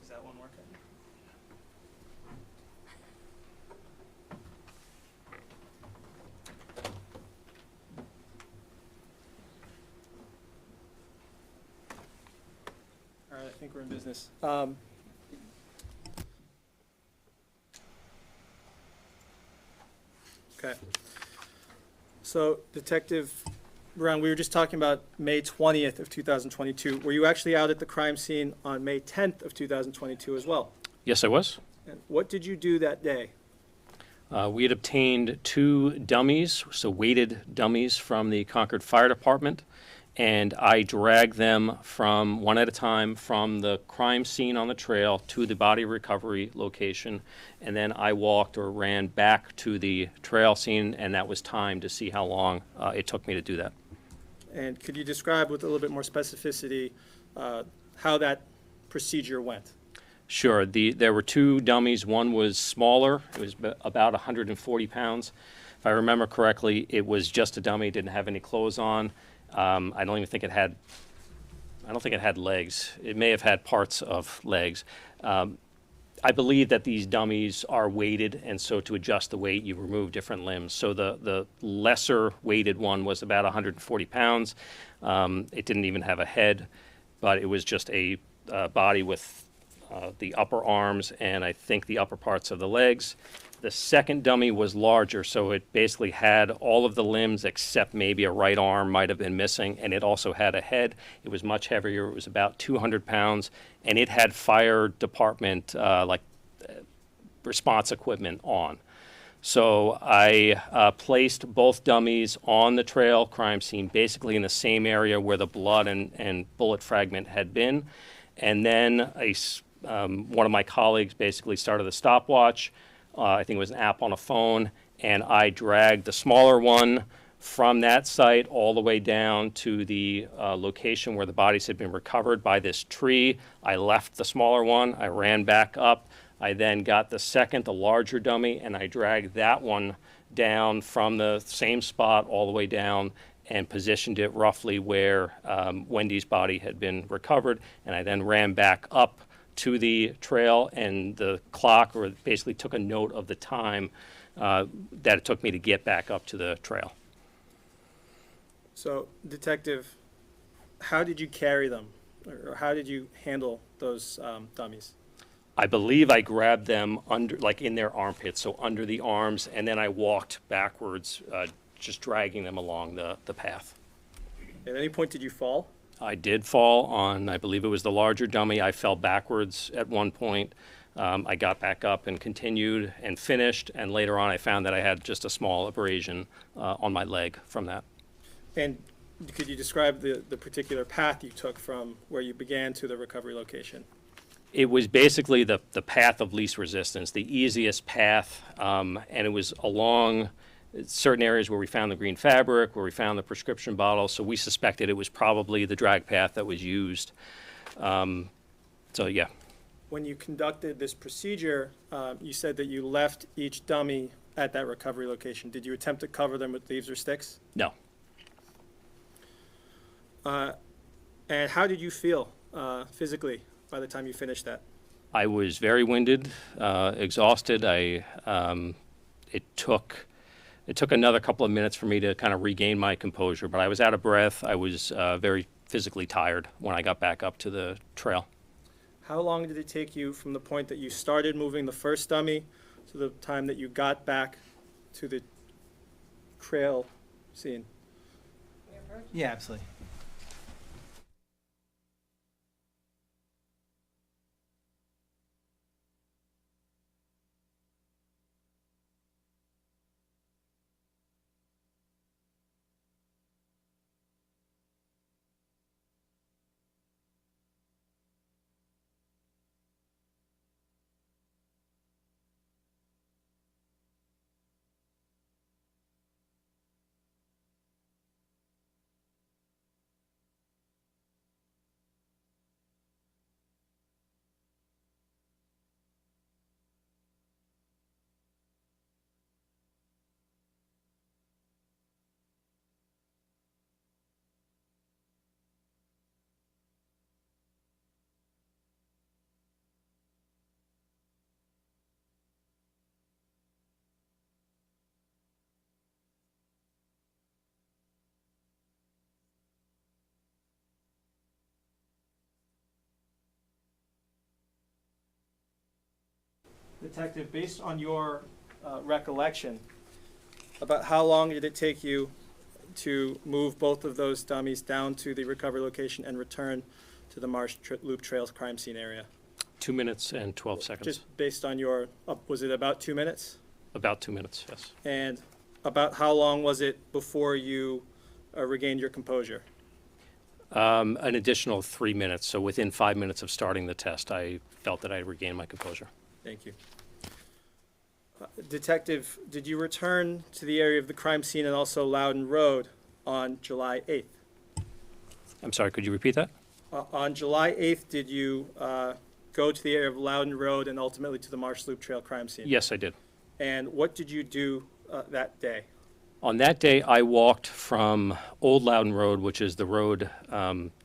Is that one working? All right, I think we're in business. Okay. So Detective Brown, we were just talking about May 20th of 2022. Were you actually out at the crime scene on May 10th of 2022 as well? Yes, I was. And what did you do that day? We had obtained 2 dummies, so weighted dummies from the Concord Fire Department, and I dragged them from, one at a time, from the crime scene on the trail to the body recovery location, and then I walked or ran back to the trail scene, and that was timed to see how long it took me to do that. And could you describe with a little bit more specificity how that procedure went? Sure. There were 2 dummies. One was smaller. It was about 140 pounds. If I remember correctly, it was just a dummy, didn't have any clothes on. I don't think it had legs. It may have had parts of legs. I believe that these dummies are weighted, and so to adjust the weight, you remove different limbs. So the lesser weighted one was about 140 pounds. It didn't even have a head, but it was just a body with the upper arms and I think the upper parts of the legs. The second dummy was larger, so it basically had all of the limbs except maybe a right arm might have been missing, and it also had a head. It was much heavier. It was about 200 pounds, and it had fire department response equipment on. So I placed both dummies on the trail crime scene, basically in the same area where the blood and bullet fragment had been. And then one of my colleagues basically started the stopwatch. I think it was an app on a phone, and I dragged the smaller one from that site all the way down to the location where the bodies had been recovered by this tree. I left the smaller one. I ran back up. I then got the second, the larger dummy, and I dragged that one down from the same spot all the way down and positioned it roughly where Wendy's body had been recovered. And I then ran back up to the trail, and the clock or basically took a note of the time that it took me to get back up to the trail. So, Detective, how did you carry them, or how did you handle those dummies? I believe I grabbed them under, like in their armpits, so under the arms, and then I walked backwards, just dragging them along the path. At any point did you fall? I did fall on, I believe it was the larger dummy. I fell backwards at one point. I got back up and continued and finished, and later on I found that I had just a small abrasion on my leg from that. And could you describe the particular path you took from where you began to the recovery location? It was basically the path of least resistance, the easiest path, and it was along certain areas where we found the green fabric, where we found the prescription bottle, so we suspected it was probably the drag path that was used. So, yeah. When you conducted this procedure, you said that you left each dummy at that recovery location. Did you attempt to cover them with leaves or sticks? No. And how did you feel physically by the time you finished that? I was very winded, exhausted. It took another couple of minutes for me to kind of regain my composure, but I was out of breath. I was very physically tired when I got back up to the trail. How long did it take you from the point that you started moving the first dummy to the time that you got back to the trail scene? Yeah, absolutely. Detective, based on your recollection, about how long did it take you to move both of those dummies down to the recovery location and return to the Marsh Loop Trails crime scene area? 2 minutes and 12 seconds. Just based on your, was it about 2 minutes? About 2 minutes, yes. And about how long was it before you regained your composure? An additional 3 minutes, so within 5 minutes of starting the test, I felt that I regained my composure. Thank you. Detective, did you return to the area of the crime scene and also Loudon Road on July 8th? I'm sorry, could you repeat that? On July 8th, did you go to the area of Loudon Road and ultimately to the Marsh Loop Trail crime scene? Yes, I did. And what did you do that day? On that day, I walked from Old Loudon Road, which is the road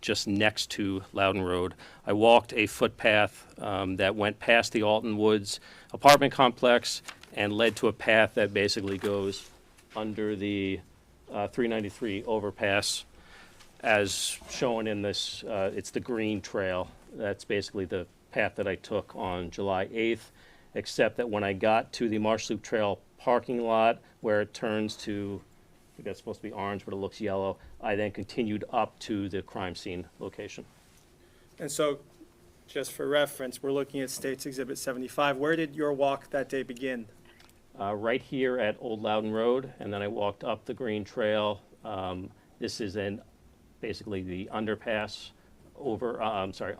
just next to Loudon Road. I walked a footpath that went past the Alton Woods apartment complex and led to a path that basically goes under the 393 overpass. As shown in this, it's the green trail. That's basically the path that I took on July 8th, except that when I got to the Marsh Loop Trail parking lot where it turns to, I think that's supposed to be orange, but it looks yellow, I then continued up to the crime scene location. And so, just for reference, we're looking at State's Exhibit 75. Where did your walk that day begin? Right here at Old Loudon Road, and then I walked up the green trail. This is basically the underpass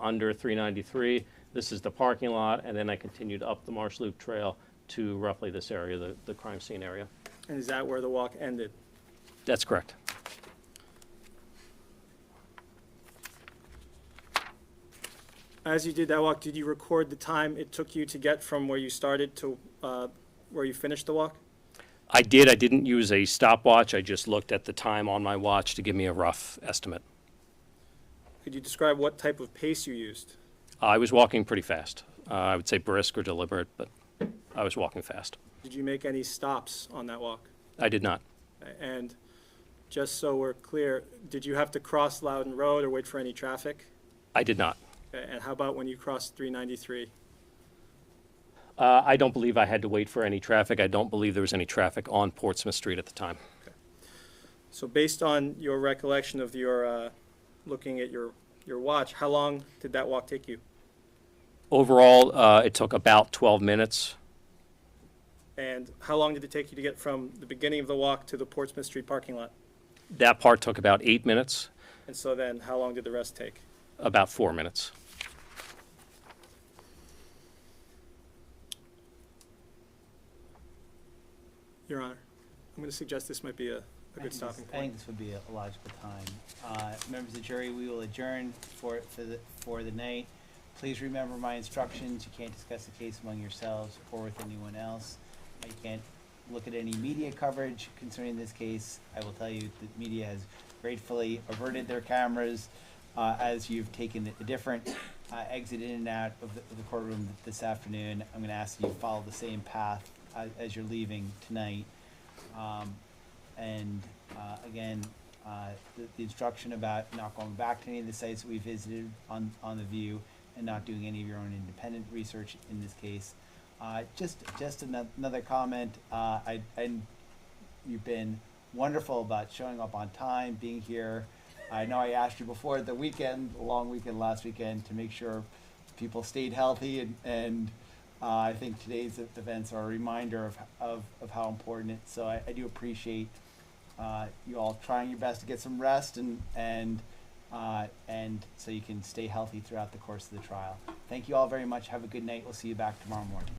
under 393. This is the parking lot, and then I continued up the Marsh Loop Trail to roughly this area, the crime scene area. And is that where the walk ended? That's correct. As you did that walk, did you record the time it took you to get from where you started to where you finished the walk? I did. I didn't use a stopwatch. I just looked at the time on my watch to give me a rough estimate. Could you describe what type of pace you used? I was walking pretty fast. I would say brisk or deliberate, but I was walking fast. Did you make any stops on that walk? I did not. And just so we're clear, did you have to cross Loudon Road or wait for any traffic? I did not. And how about when you crossed 393? I don't believe I had to wait for any traffic. I don't believe there was any traffic on Portsmouth Street at the time. So based on your recollection of your looking at your watch, how long did that walk take you? Overall, it took about 12 minutes. And how long did it take you to get from the beginning of the walk to the Portsmouth Street parking lot? That part took about 8 minutes, And so then how long did the rest take? about 4 minutes. Your Honor, I'm going to suggest this might be a good stopping I think point. this would be a logical time. Members of the jury, we will adjourn for the night. Please remember my instructions. You can't discuss the case among yourselves or with anyone else. You can't look at any media coverage concerning this case. I will tell you that media has gratefully averted their cameras as you've taken a different exit in and out of the courtroom this afternoon. I'm going to ask you to follow the same path as you're leaving tonight. Again, the instruction about not going back to any of the sites that we visited on the View and not doing any of your own independent research in this case. Just another comment. You've been wonderful about showing up on time, being here. I know I asked you before the weekend, the long weekend last weekend, to make sure people stayed healthy, and I think today's events are a reminder of how important it is. So I do appreciate you all trying your best to get some rest and so you can stay healthy throughout the course of the trial. Thank you all very much. Have a good night. We'll see you back tomorrow morning.